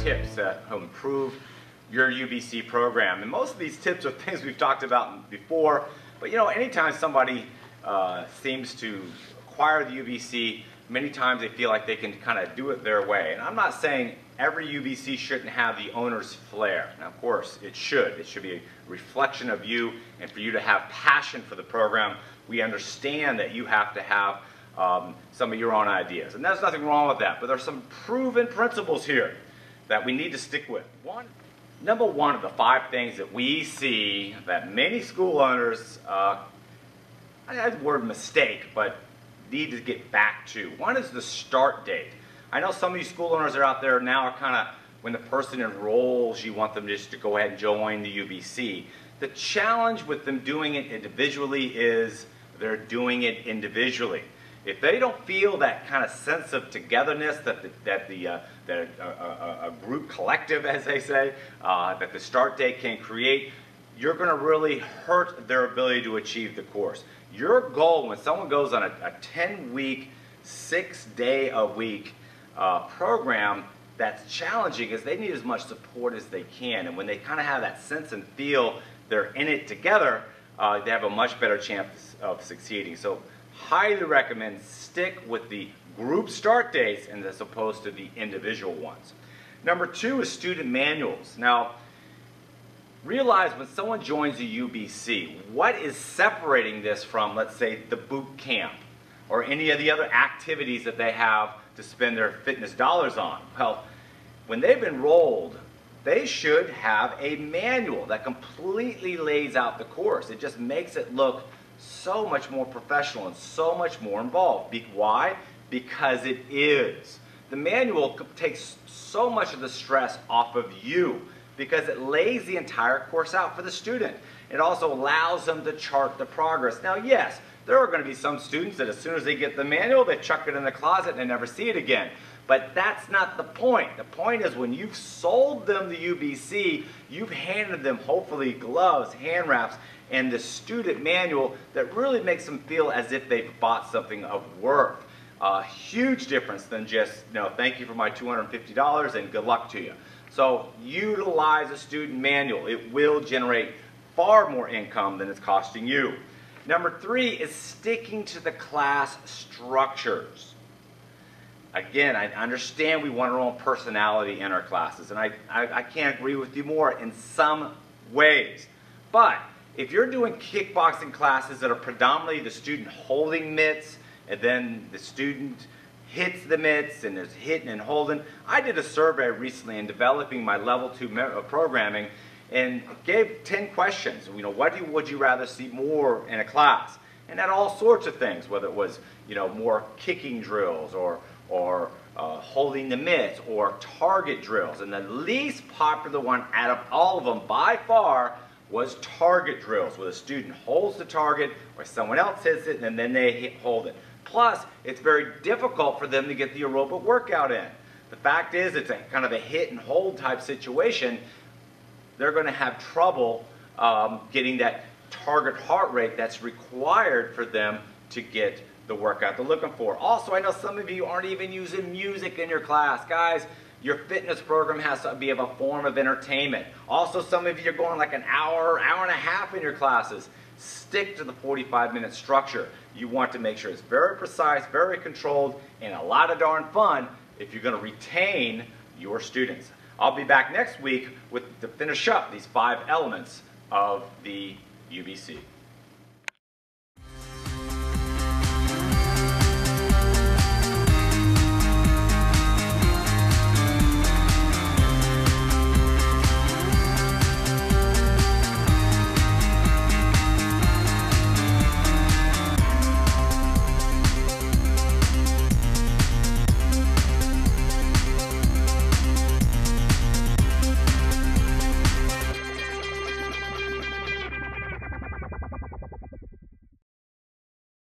tips that will improve your UBC program. And most of these tips are things we've talked about before, but you know, anytime somebody seems to acquire the UBC, many times they feel like they can kind of do it their way. And I'm not saying every UBC shouldn't have the owner's flair. Now, of course, it should. It should be a reflection of you, and for you to have passion for the program, we understand that you have to have some of your own ideas. And there's nothing wrong with that, but there's some proven principles here that we need to stick with. Number one of the 5 things that we see that many school owners, I have the word mistake, but need to get back to. One is the start date. I know some of you school owners are out there now are kind of, when the person enrolls, you want them just to go ahead and join the UBC. The challenge with them doing it individually is they're doing it individually. If they don't feel that kind of sense of togetherness that a group collective, as they say, that the start date can create, you're going to really hurt their ability to achieve the course. Your goal when someone goes on a 10-week, 6-day-a-week program that's challenging is they need as much support as they can. And when they kind of have that sense and feel they're in it together, they have a much better chance of succeeding. So highly recommend stick with the group start dates as opposed to the individual ones. Number 2 is student manuals. Now, realize when someone joins a UBC, what is separating this from, let's say, the boot camp or any of the other activities that they have to spend their fitness dollars on? Well, when they've enrolled, they should have a manual that completely lays out the course. It just makes it look so much more professional and so much more involved. Why? Because it is. The manual takes so much of the stress off of you because it lays the entire course out for the student. It also allows them to chart the progress. Now, yes, there are going to be some students that as soon as they get the manual, they chuck it in the closet and they never see it again. But that's not the point. The point is when you've sold them the UBC, you've handed them hopefully gloves, hand wraps, and the student manual that really makes them feel as if they've bought something of worth. A huge difference than just, you know, thank you for my $250 and good luck to you. So utilize a student manual. It will generate far more income than it's costing you. Number 3 is sticking to the class structures. Again, I understand we want our own personality in our classes, and I can't agree with you more in some ways. But if you're doing kickboxing classes that are predominantly the student holding mitts, and then the student hits the mitts and is hitting and holding. I did a survey recently in developing my level 2 programming and gave 10 questions. You know, what would you rather see more in a class? And had all sorts of things, whether it was, you know, more kicking drills or holding the mitts or target drills. And the least popular one out of all of them by far was target drills, where the student holds the target or someone else hits it and then they hold it. Plus, it's very difficult for them to get the aerobic workout in. The fact is, it's a kind of a hit and hold type situation. They're going to have trouble getting that target heart rate that's required for them to get the workout they're looking for. Also, I know some of you aren't even using music in your class. Guys, your fitness program has to be of a form of entertainment. Also, some of you are going like an hour, hour and a half in your classes. Stick to the 45-minute structure. You want to make sure it's very precise, very controlled, and a lot of darn fun if you're going to retain your students. I'll be back next week to finish up these 5 elements of the UBC.